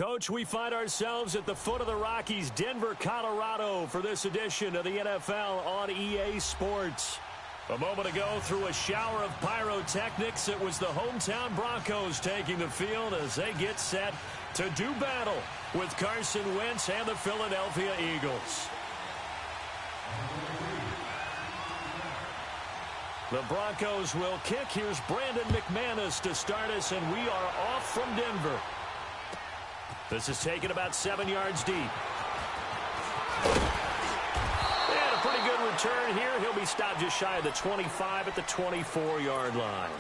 Coach, we find ourselves at the foot of the Rockies, Denver, Colorado, for this edition of the NFL on EA Sports. A moment ago, through a shower of pyrotechnics, it was the hometown Broncos taking the field as they get set to do battle with Carson Wentz and the Philadelphia Eagles. The Broncos will kick. Here's Brandon McManus to start us, and we are off from Denver. This is taken about 7 yards deep. And a pretty good return here. He'll be stopped just shy of the 25 at the 24-yard line.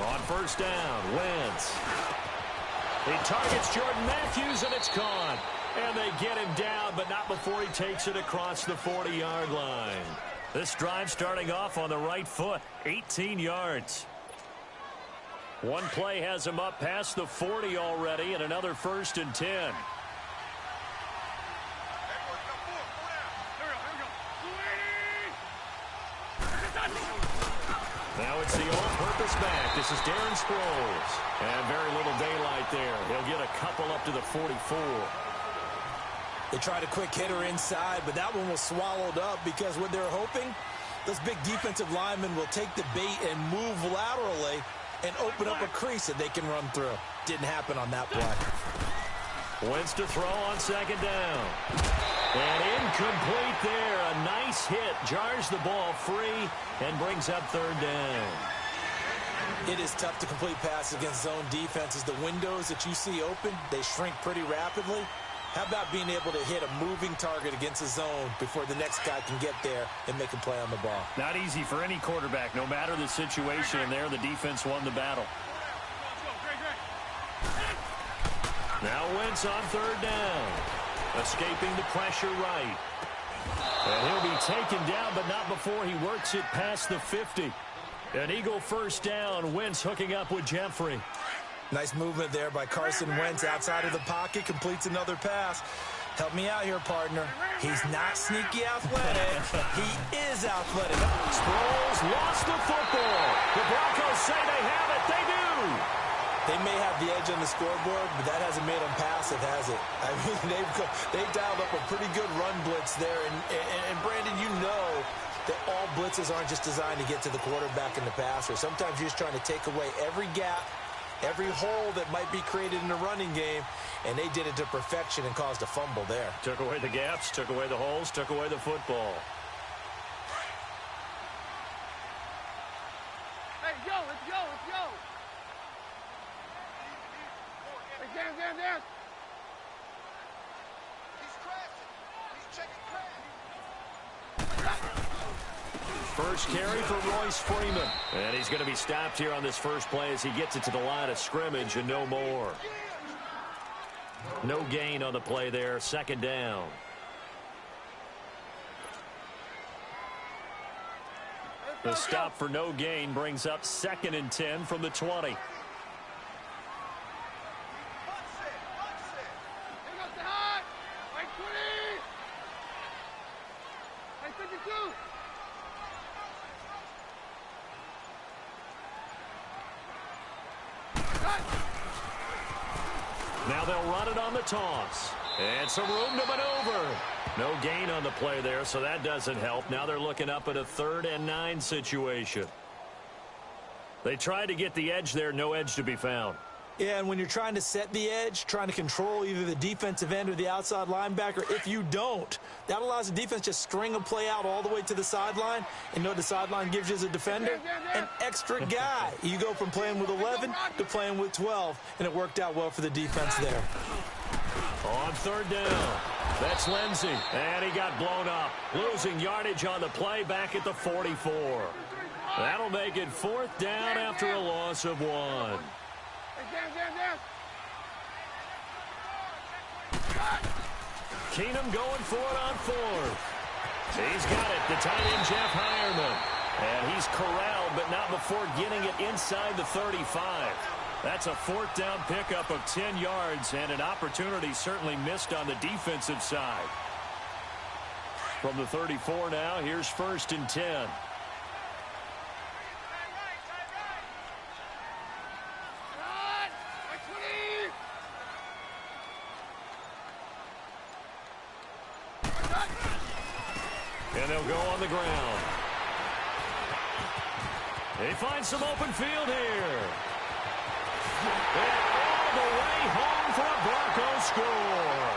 On first down, Wentz. He targets Jordan Matthews, and it's caught. And they get him down, but not before he takes it across the 40-yard line. This drive starting off on the right foot, 18 yards. One play has him up past the 40 already, and another 1st and 10. Now it's the all-purpose back. This is Darren Sproles. And very little daylight there. He'll get a couple up to the 44. They tried a quick hitter inside, but that one was swallowed up because what they're hoping, those big defensive linemen will take the bait and move laterally and open up a crease that they can run through. Didn't happen on that play. Wentz to throw on second down. And incomplete there. A nice hit. Jars the ball free and brings up 3rd down. It is tough to complete passes against zone defenses. The windows that you see open, they shrink pretty rapidly. How about being able to hit a moving target against a zone before the next guy can get there and make a play on the ball? Not easy for any quarterback. No matter the situation, and there the defense won the battle. Now Wentz on 3rd down. Escaping the pressure right. And he'll be taken down, but not before he works it past the 50. An Eagle 1st down. Wentz hooking up with Jeffrey. Nice movement there by Carson Wentz outside of the pocket. Completes another pass. Help me out here, partner. He's not sneaky athletic. He is athletic. Sproles lost the football. The Broncos say they have it. They do. They may have the edge on the scoreboard, but that hasn't made them passive, has it? I mean, they've dialed up a pretty good run blitz there. And Brandon, you know that all blitzes aren't just designed to get to the quarterback and the passer. Sometimes you're just trying to take away every gap, every hole that might be created in the running game, and they did it to perfection and caused a fumble there. Took away the gaps, took away the holes, took away the football. Hey, let's go. Down. He's checking First carry for Royce Freeman. And he's going to be stopped here on this first play as he gets it to the line of scrimmage and no more. No gain on the play there. 2nd down. The stop for no gain brings up 2nd and 10 from the 20. Now they'll run it on the toss. And some room to maneuver. No gain on the play there, so that doesn't help. Now they're looking up at a 3rd and 9 situation. They tried to get the edge there, no edge to be found. Yeah, and when you're trying to set the edge, trying to control either the defensive end or the outside linebacker, if you don't, that allows the defense to string a play out all the way to the sideline. And you know what the sideline gives you as a defender? An extra guy. You go from playing with 11 to playing with 12, and it worked out well for the defense there. On 3rd down, that's Lindsey, and he got blown up. Losing yardage on the play back at the 44. That'll make it 4th down after a loss of 1. Keenum going for it on fourth. He's got it, the tight end Jeff Hireman. And he's corralled, but not before getting it inside the 35. That's a fourth down pickup of 10 yards, and an opportunity certainly missed on the defensive side. From the 34 now, here's 1st and 10. And they'll go on the ground. They find some open field here. And all the way home for a Broncos score.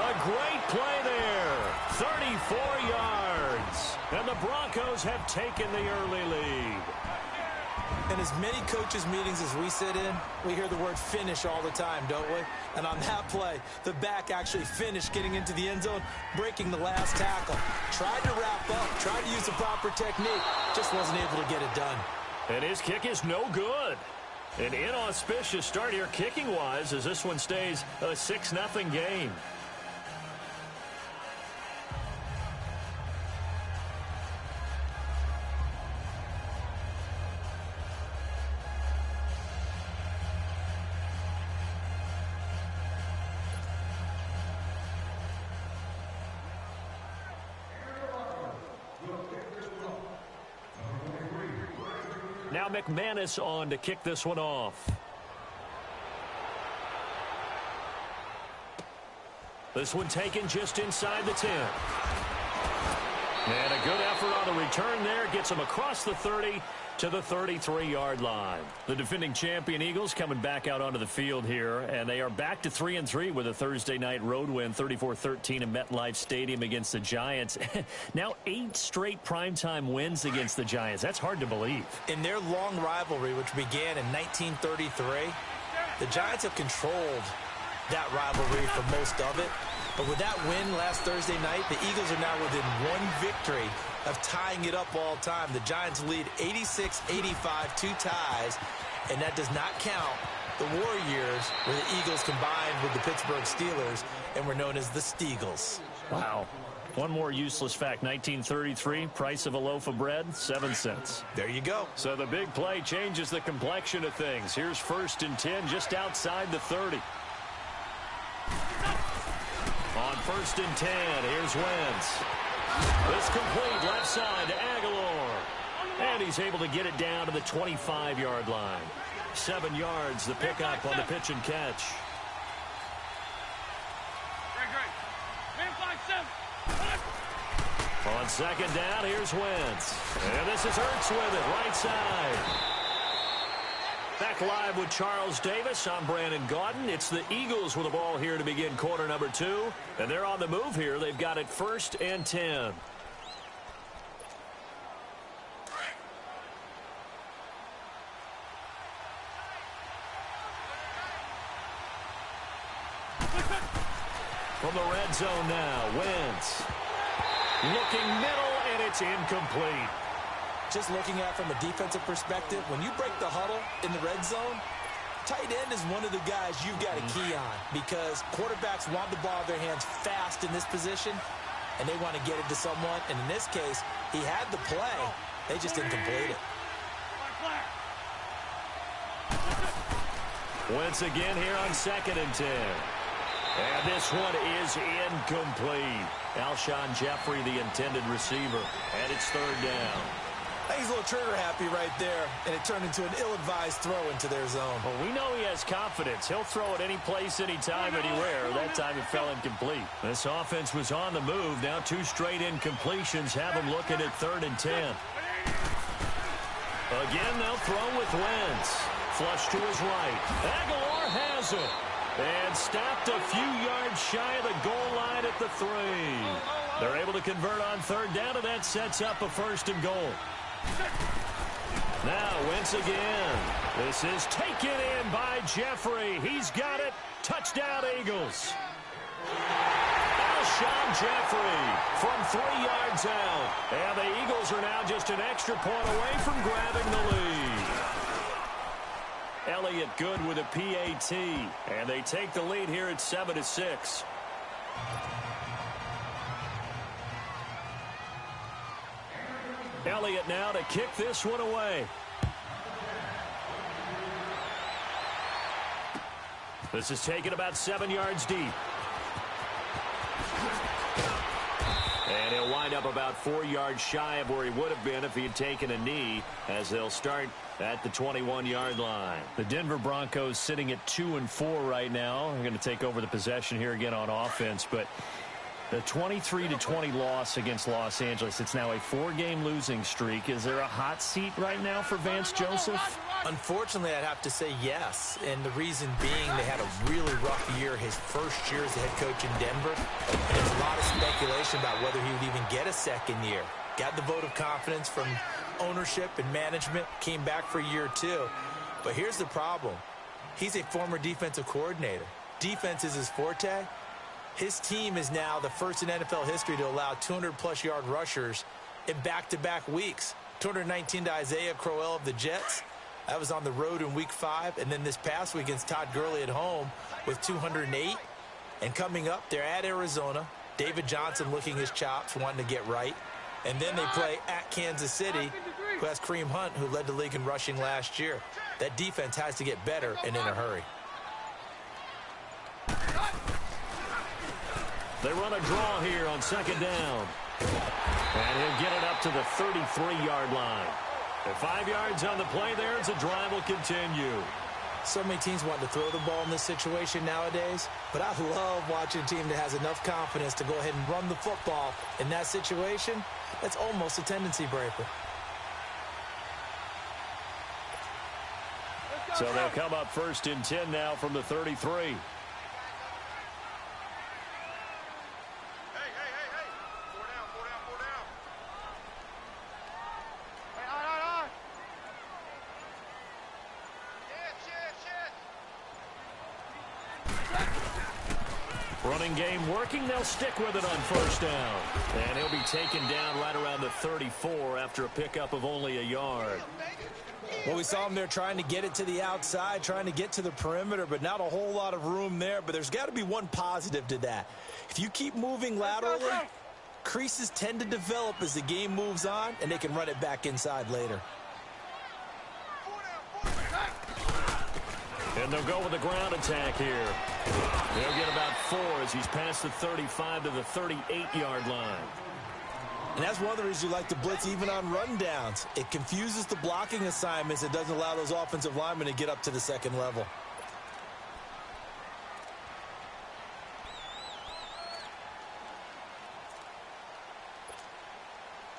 A great play there. 34 yards. And the Broncos have taken the early lead. In as many coaches' meetings as we sit in, we hear the word finish all the time, don't we? And on that play, the back actually finished getting into the end zone, breaking the last tackle. Tried to wrap up, tried to use the proper technique, just wasn't able to get it done. And his kick is no good. An inauspicious start here kicking-wise as this one stays a 6-0 game. Now McManus on to kick this one off. This one taken just inside the 10. And a good effort on the return there. Gets him across the 30 to the 33-yard line. The defending champion Eagles coming back out onto the field here. And they are back to 3-3 with a Thursday night road win, 34-13 in MetLife Stadium against the Giants. Now 8 straight primetime wins against the Giants. That's hard to believe. In their long rivalry, which began in 1933, the Giants have controlled that rivalry for most of it. But with that win last Thursday night, the Eagles are now within one victory of tying it up all time. The Giants lead 86-85, 2 ties, and that does not count the war years where the Eagles combined with the Pittsburgh Steelers and were known as the Steagles. Wow. One more useless fact, 1933, price of a loaf of bread, 7 cents. There you go. So the big play changes the complexion of things. Here's 1st and 10 just outside the 30. On 1st and 10, here's Wentz. This complete left side to Aguilar. And he's able to get it down to the 25-yard line. 7 yards, the pickup on the pitch and catch. On 2nd down, here's Wentz. And this is Ertz with it, right side. Back live with Charles Davis. I'm Brandon Gaudin. It's the Eagles with the ball here to begin quarter number 2. And they're on the move here. They've got it 1st and 10. From the red zone now, Wentz. Looking middle, and it's incomplete. Just looking at it from a defensive perspective, when you break the huddle in the red zone, tight end is one of the guys you've got a key on because quarterbacks want the ball in their hands fast in this position, and they want to get it to someone. And in this case, he had the play. They just didn't complete it. Once again here on 2nd and 10. And this one is incomplete. Alshon Jeffrey, the intended receiver, and it's 3rd down. I think he's a little trigger happy right there, and it turned into an ill-advised throw into their zone. Well, we know he has confidence. He'll throw it any place, anytime, anywhere. That time it fell incomplete. This offense was on the move. Now 2 straight incompletions have him looking at 3rd and 10. Again, they'll throw with Wentz. Flush to his right. Aguilar has it. And stopped a few yards shy of the goal line at the 3. They're able to convert on 3rd down, and that sets up a 1st and goal. Now, Wentz again. This is taken in by Jeffrey. He's got it. Touchdown, Eagles. Alshon Jeffrey from 3 yards out. And the Eagles are now just an extra point away from grabbing the lead. Elliott good with a PAT. And they take the lead here at 7-6. Elliott now to kick this one away. This is taken about 7 yards deep. And he'll wind up about 4 yards shy of where he would have been if he had taken a knee, as they'll start at the 21-yard line. The Denver Broncos sitting at 2-4 right now. They're going to take over the possession here again on offense, but the 23-20 loss against Los Angeles, it's now a 4-game losing streak. Is there a hot seat right now for Vance Joseph? Unfortunately, I'd have to say yes, and the reason being they had a really rough year his first year as the head coach in Denver, and there's a lot of speculation about whether he would even get a second year. Got the vote of confidence from ownership and management, came back for year 2, but here's the problem. He's a former defensive coordinator. Defense is his forte. His team is now the first in NFL history to allow 200-plus yard rushers in back-to-back weeks. 219 to Isaiah Crowell of the Jets. That was on the road in Week 5. And then this past week against Todd Gurley at home with 208. And coming up, they're at Arizona. David Johnson looking his chops, wanting to get right. And then they play at Kansas City, who has Kareem Hunt, who led the league in rushing last year. That defense has to get better and in a hurry. They run a draw here on second down. And he'll get it up to the 33-yard line. At 5 yards on the play there as the drive will continue. So many teams want to throw the ball in this situation nowadays, but I love watching a team that has enough confidence to go ahead and run the football in that situation. That's almost a tendency breaker. So they'll come up first and 10 now from the 33. Running game working. They'll stick with it on first down. And he'll be taken down right around the 34 after a pickup of only a yard. Well, we saw him there trying to get it to the outside, trying to get to the perimeter, but not a whole lot of room there. But there's got to be one positive to that. If you keep moving laterally, creases tend to develop as the game moves on, and they can run it back inside later. And they'll go with the ground attack here. They'll get about 4 as he's past the 35 to the 38-yard line. And that's one of the reasons you like to blitz even on rundowns. It confuses the blocking assignments. It doesn't allow those offensive linemen to get up to the second level.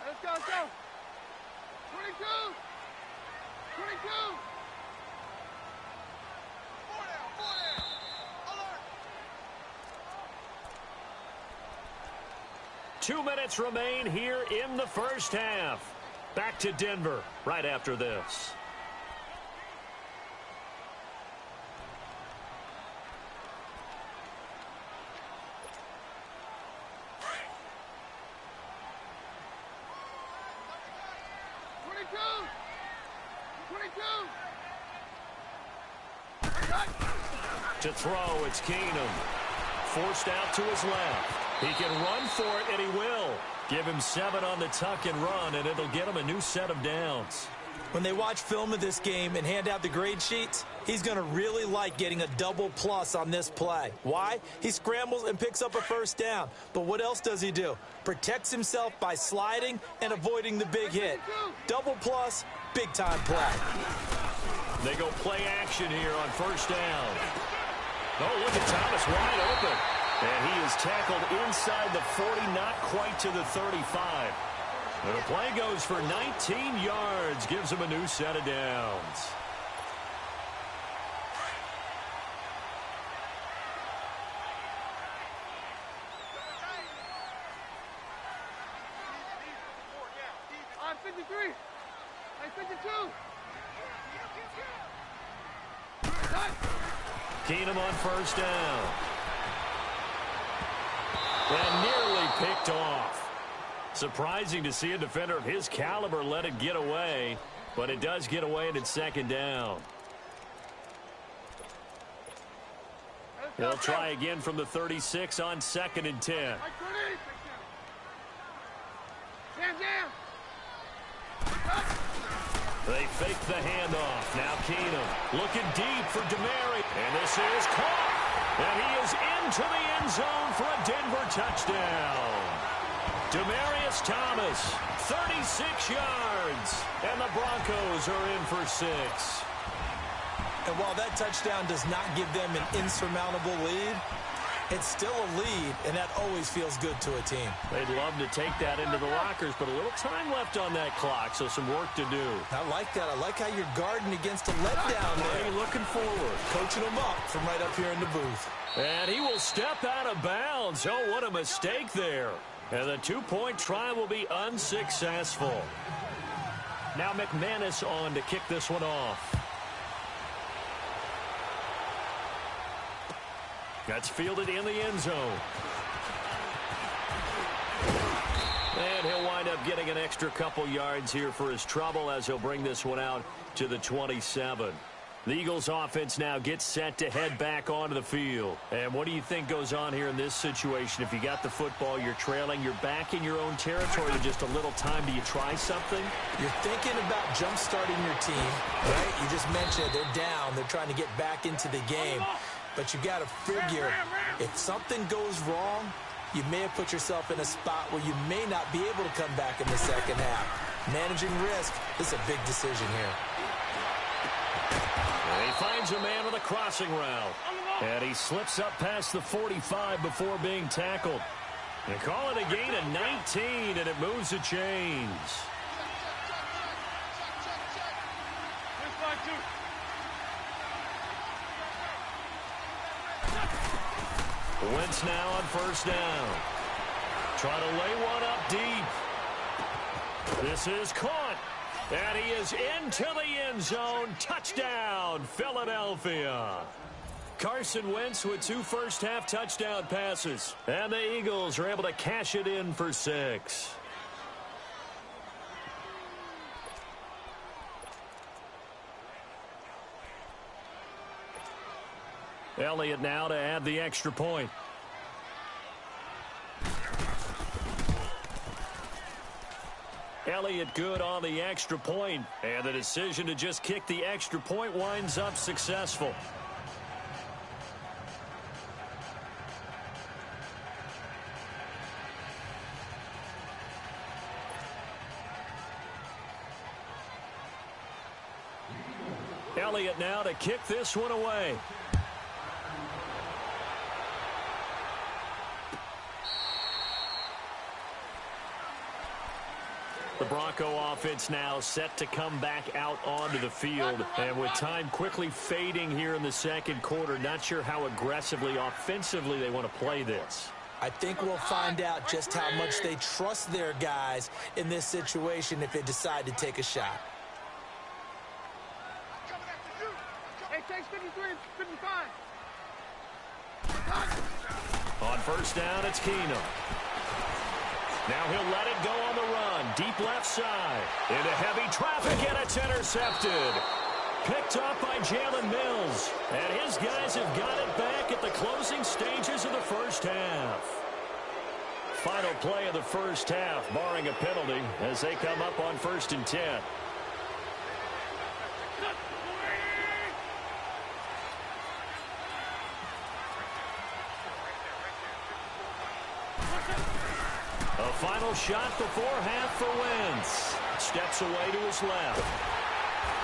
Let's go, let's go. 22. 22. 4 down. Alert. 2 minutes remain here in the first half. Back to Denver right after this. To throw, it's Keenum. Forced out to his left. He can run for it, and he will. Give him 7 on the tuck and run, and it'll get him a new set of downs. When they watch film of this game and hand out the grade sheets, he's going to really like getting a double plus on this play. Why? He scrambles and picks up a first down. But what else does he do? Protects himself by sliding and avoiding the big hit. Double plus, big-time play. They go play action here on first down. Oh, look at Thomas wide open. And he is tackled inside the 40, not quite to the 35. And the play goes for 19 yards, gives him a new set of downs. On 53. On 52. Keenum on first down. And nearly picked off. Surprising to see a defender of his caliber let it get away, but it does get away and it's second down. Let's He'll try again from the 36 on 2nd and 10. They fake the handoff. Now Keenum looking deep for Demary. And this is caught. And he is into the end zone for a Denver touchdown. Demaryius Thomas, 36 yards. And the Broncos are in for 6. And while that touchdown does not give them an insurmountable lead, it's still a lead, and that always feels good to a team. They'd love to take that into the lockers, but a little time left on that clock, so some work to do. I like that. I like how you're guarding against a letdown there. Looking forward. Coaching them up from right up here in the booth. And he will step out of bounds. Oh, what a mistake there. And the 2-point try will be unsuccessful. Now McManus on to kick this one off. That's fielded in the end zone. And he'll wind up getting an extra couple yards here for his trouble as he'll bring this one out to the 27. The Eagles offense now gets set to head back onto the field. And what do you think goes on here in this situation? If you got the football, you're trailing, you're back in your own territory with just a little time. Do you try something? You're thinking about jump-starting your team, right? You just mentioned they're down. They're trying to get back into the game. But you got to figure, if something goes wrong, you may have put yourself in a spot where you may not be able to come back in the second half. Managing risk is a big decision here. And he finds a man with a crossing route. And he slips up past the 45 before being tackled. And call it a gain of 19, and it moves the chains. Wentz now on first down. Trying to lay one up deep. This is caught. And he is into the end zone. Touchdown, Philadelphia. Carson Wentz with 2 first-half touchdown passes. And the Eagles are able to cash it in for 6. Elliott now to add the extra point. Elliott good on the extra point, and the decision to just kick the extra point winds up successful. Elliott now to kick this one away. The Bronco offense now set to come back out onto the field. And with time quickly fading here in the second quarter, not sure how aggressively, offensively they want to play this. I think we'll find out just how much they trust their guys in this situation if they decide to take a shot. Hey, takes 53, 55. On first down, it's Keenum. Now he'll let it go on the run. Deep left side. Into heavy traffic, and it's intercepted. Picked up by Jalen Mills. And his guys have got it back at the closing stages of the first half. Final play of the first half, barring a penalty, as they come up on 1st and 10. A final shot before half for Wentz. Steps away to his left.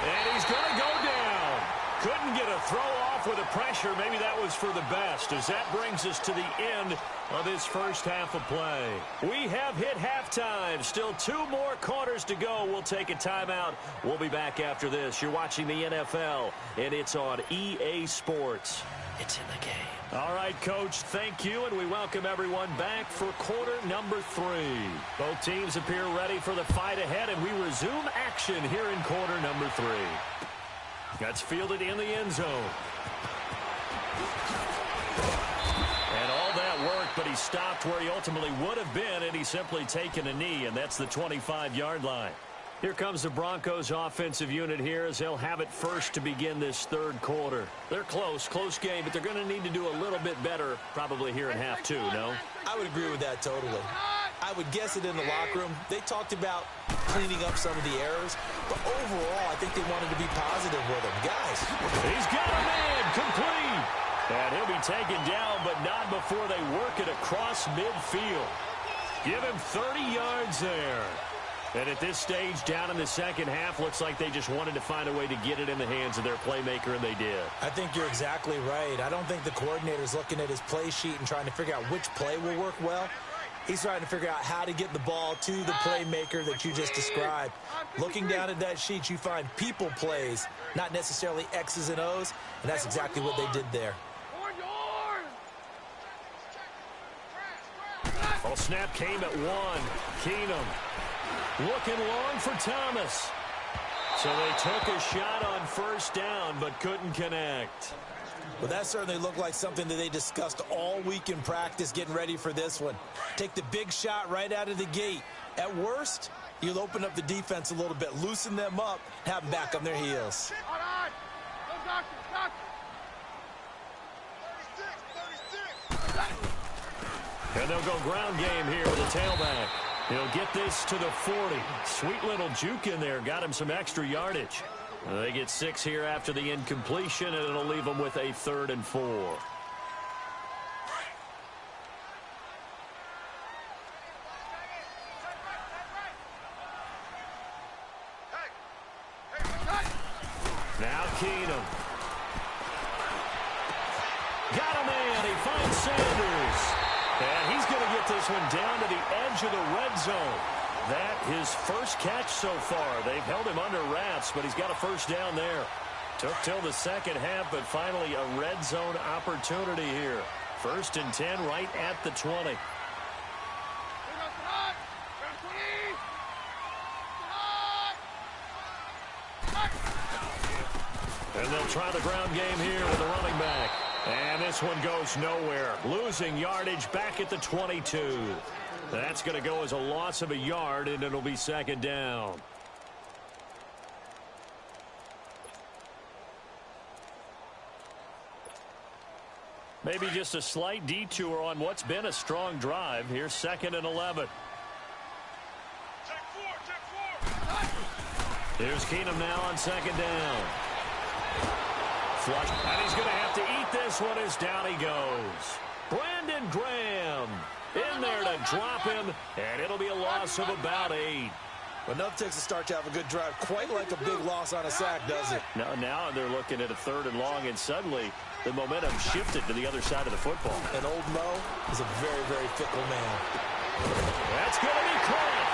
And he's going to go down. Couldn't get a throw off with the pressure. Maybe that was for the best, as that brings us to the end of this first half of play. We have hit halftime. Still 2 more quarters to go. We'll take a timeout. We'll be back after this. You're watching the NFL, and it's on EA Sports. It's in the game. All right, Coach, thank you, and we welcome everyone back for quarter number 3. Both teams appear ready for the fight ahead, and we resume action here in quarter number 3. That's fielded in the end zone. And all that worked, but he stopped where he ultimately would have been, and he's simply taken a knee, and that's the 25-yard line. Here comes the Broncos offensive unit here as they'll have it first to begin this third quarter. They're close game, but they're going to need to do a little bit better probably here in half two, no? I would agree with that totally. I would guess it in the locker room. They talked about cleaning up some of the errors, but overall, I think they wanted to be positive with them. Guys. He's got a man complete. And he'll be taken down, but not before they work it across midfield. Give him 30 yards there. And at this stage, down in the second half, looks like they just wanted to find a way to get it in the hands of their playmaker, and they did. I think you're exactly right. I don't think the coordinator's looking at his play sheet and trying to figure out which play will work well. He's trying to figure out how to get the ball to the playmaker that you just described. Looking down at that sheet, you find people plays, not necessarily X's and O's, and that's exactly what they did there. Well, snap came at one. Keenum looking long for Thomas. So they took a shot on first down, but couldn't connect. Well, that certainly looked like something that they discussed all week in practice getting ready for this one. Take the big shot right out of the gate. At worst, you'll open up the defense a little bit, loosen them up, have them back on their heels. And they'll go ground game here with a tailback. He'll get this to the 40. Sweet little juke in there. Got him some extra yardage. They get 6 here after the incompletion, and it'll leave them with a 3rd and 4. Now Keenum. Got a man. He finds Sanders. And he's going to get this one down to the edge of the red zone. That his first catch so far. They've held him under wraps, but he's got a first down there. Took till the second half, but finally a red zone opportunity here. 1st and 10 right at the 20. And they'll try the ground game here with the running back. And this one goes nowhere. Losing yardage back at the 22. That's going to go as a loss of a yard, and it'll be 2nd down. Maybe just a slight detour on what's been a strong drive. Here's 2nd and 11. Here's Keenum now on 2nd down. Flush, and he's going to have to eat this one as down he goes. Brandon Graham in there to drop him, and it'll be a loss of about 8. Well, enough takes a start to have a good drive. Quite like a big loss on a sack, does it? Now they're looking at a 3rd and long, and suddenly the momentum shifted to the other side of the football. And old Mo is a very, very fickle man. That's going to be caught,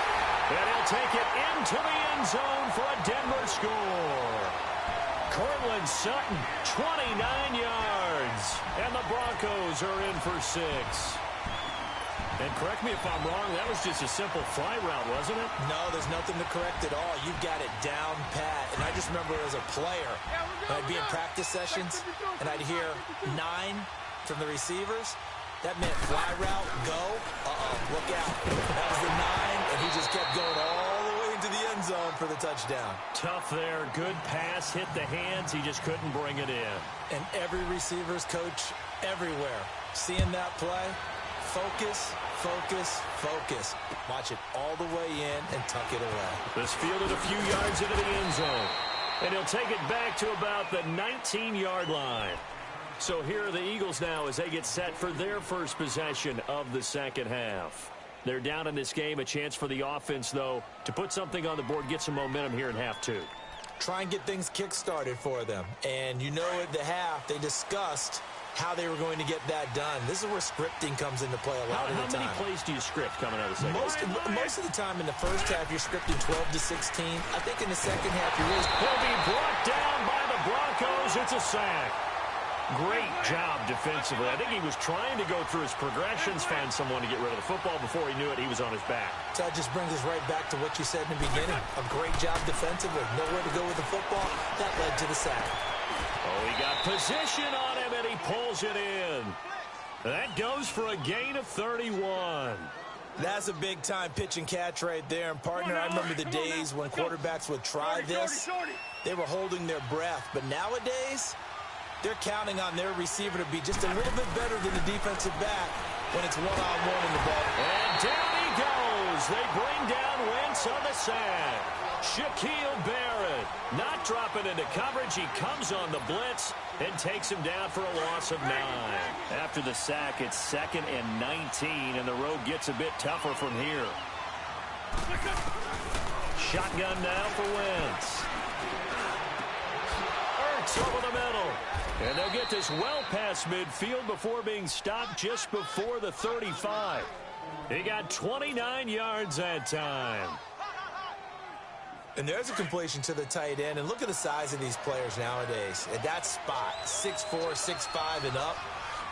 and he'll take it into the end zone for a Denver score. Cortland Sutton, 29 yards. And the Broncos are in for 6. And correct me if I'm wrong, that was just a simple fly route, wasn't it? No, there's nothing to correct at all. You've got it down pat. And I just remember as a player, when I'd be in practice sessions, and I'd hear 9 from the receivers. That meant fly route, go. Look out. That was the 9, and he just kept going all the way into the end zone for the touchdown. Tough there. Good pass. Hit the hands. He just couldn't bring it in. And every receiver's coach everywhere, seeing that play, focus, focus, focus. Watch it all the way in and tuck it away. This fielded a few yards into the end zone. And he'll take it back to about the 19-yard line. So here are the Eagles now as they get set for their first possession of the second half. They're down in this game. A chance for the offense, though, to put something on the board, get some momentum here in half 2. Try and get things kick-started for them. And you know at the half, they discussed how they were going to get that done. This is where scripting comes into play a lot of the time. How many plays do you script coming out of the second half? Most of the time in the first half, you're scripting 12 to 16. I think in the second half, you're really... He'll be brought down by the Broncos. It's a sack. Great job defensively. I think he was trying to go through his progressions, find someone to get rid of the football. Before he knew it, he was on his back. So that just brings us right back to what you said in the beginning. A great job defensively. Nowhere to go with the football. That led to the sack. Oh, he got position on him, and he pulls it in. That goes for a gain of 31. That's a big-time pitch and catch right there. And, partner, I remember the days when quarterbacks would try this. They were holding their breath. But nowadays, they're counting on their receiver to be just a little bit better than the defensive back when it's one-on-one in the ball. And down he goes. They bring down Wentz on the sack. Shaquille Barrett not dropping into coverage. He comes on the blitz and takes him down for a loss of 9. After the sack, it's 2nd and 19, and the road gets a bit tougher from here. Shotgun now for Wentz. Ertz over the middle. And they'll get this well past midfield before being stopped just before the 35. He got 29 yards that time. And there's a completion to the tight end. And look at the size of these players nowadays. At that spot, 6'4", 6'5", and up.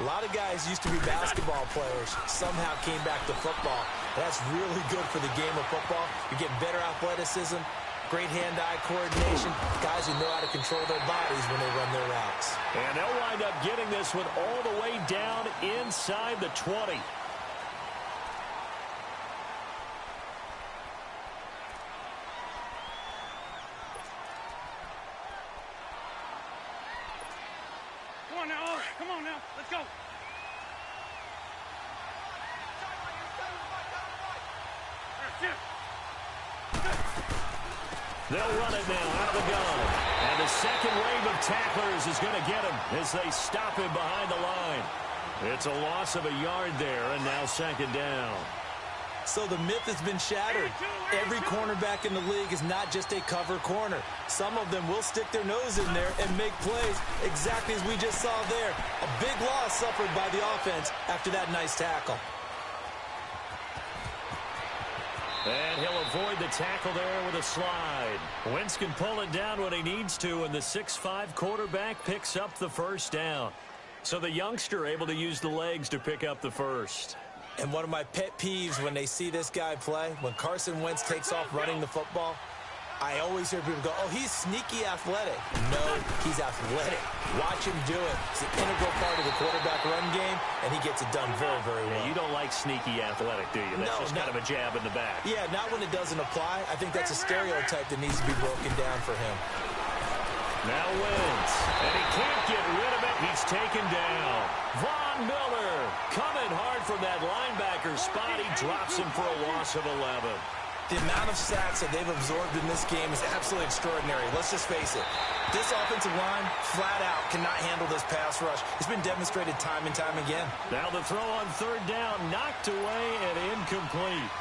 A lot of guys used to be basketball players, somehow came back to football. That's really good for the game of football. You're getting better athleticism, great hand-eye coordination, guys who know how to control their bodies when they run their routes. And they'll wind up getting this one all the way down inside the 20. Come on now, let's go. They'll run it now out of the gun. And the second wave of tacklers is going to get him as they stop him behind the line. It's a loss of a yard there, and now 2nd down. So the myth has been shattered. Every cornerback in the league is not just a cover corner. Some of them will stick their nose in there and make plays exactly as we just saw there. A big loss suffered by the offense after that nice tackle. And he'll avoid the tackle there with a slide. Wentz can pull it down when he needs to, and the 6'5" quarterback picks up the 1st down. So the youngster able to use the legs to pick up the 1st. And one of my pet peeves when they see this guy play, when Carson Wentz takes off running the football, I always hear people go, oh, he's sneaky athletic. No, he's athletic. Watch him do it. It's an integral part of the quarterback run game, and he gets it done very, very well. Yeah, you don't like sneaky athletic, do you? That's just kind of a jab in the back. Yeah, not when it doesn't apply. I think that's a stereotype that needs to be broken down for him. Now Wentz, and he can't get rid of it. He's taken down. Von Miller coming hard from that linebacker spot. He drops him for a loss of 11. The amount of sacks that they've absorbed in this game is absolutely extraordinary. Let's just face it. This offensive line, flat out, cannot handle this pass rush. It's been demonstrated time and time again. Now the throw on 3rd down, knocked away and incomplete.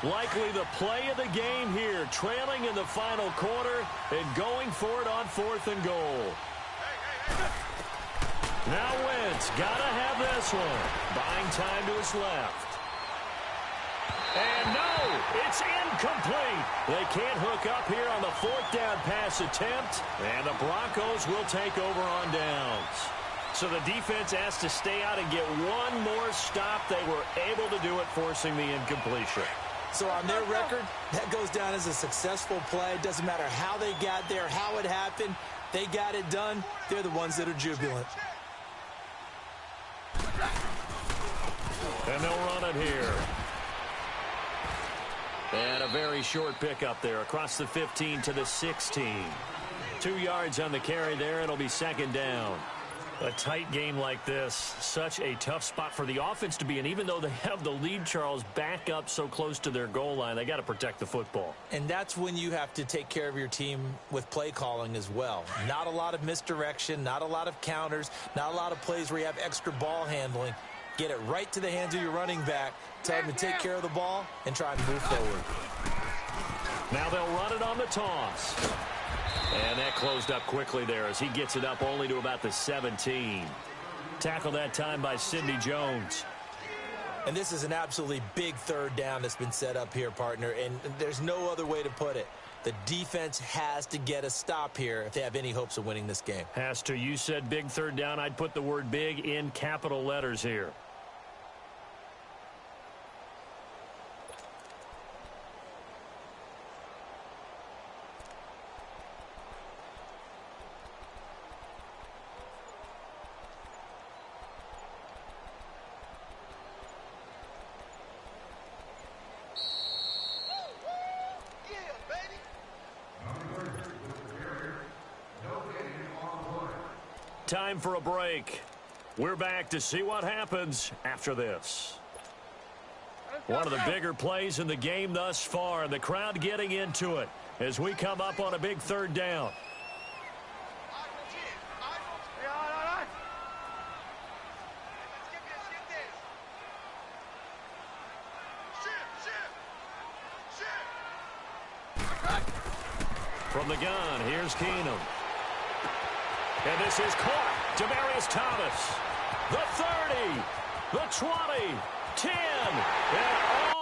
Likely the play of the game here, trailing in the final quarter and going for it on 4th and goal. Now Wentz, gotta have this one. Buying time to his left. And no, it's incomplete. They can't hook up here on the 4th down pass attempt, and the Broncos will take over on downs. So the defense has to stay out and get one more stop. They were able to do it, forcing the incompletion. So on their record, that goes down as a successful play. Doesn't matter how they got there, how it happened. They got it done. They're the ones that are jubilant. And they'll run it here. And a very short pickup there across the 15 to the 16. 2 yards on the carry there. It'll be 2nd down. A tight game like this, such a tough spot for the offense to be in. Even though they have the lead, Charles, back up so close to their goal line, they got to protect the football. And that's when you have to take care of your team with play calling as well. Not a lot of misdirection, not a lot of counters, not a lot of plays where you have extra ball handling. Get it right to the hands of your running back, tell him to take care of the ball, and try and move forward. Now they'll run it on the toss. And that closed up quickly there as he gets it up only to about the 17. Tackled that time by Sidney Jones. And this is an absolutely big 3rd down that's been set up here, partner, and there's no other way to put it. The defense has to get a stop here if they have any hopes of winning this game. Has to. You said big 3rd down. I'd put the word big in capital letters here. Time for a break. We're back to see what happens after this. One of the bigger plays in the game thus far, and the crowd getting into it as we come up on a big third down. From the gun, here's Keenum. And this is caught. Demaryius Thomas. The 30. The 20. 10. And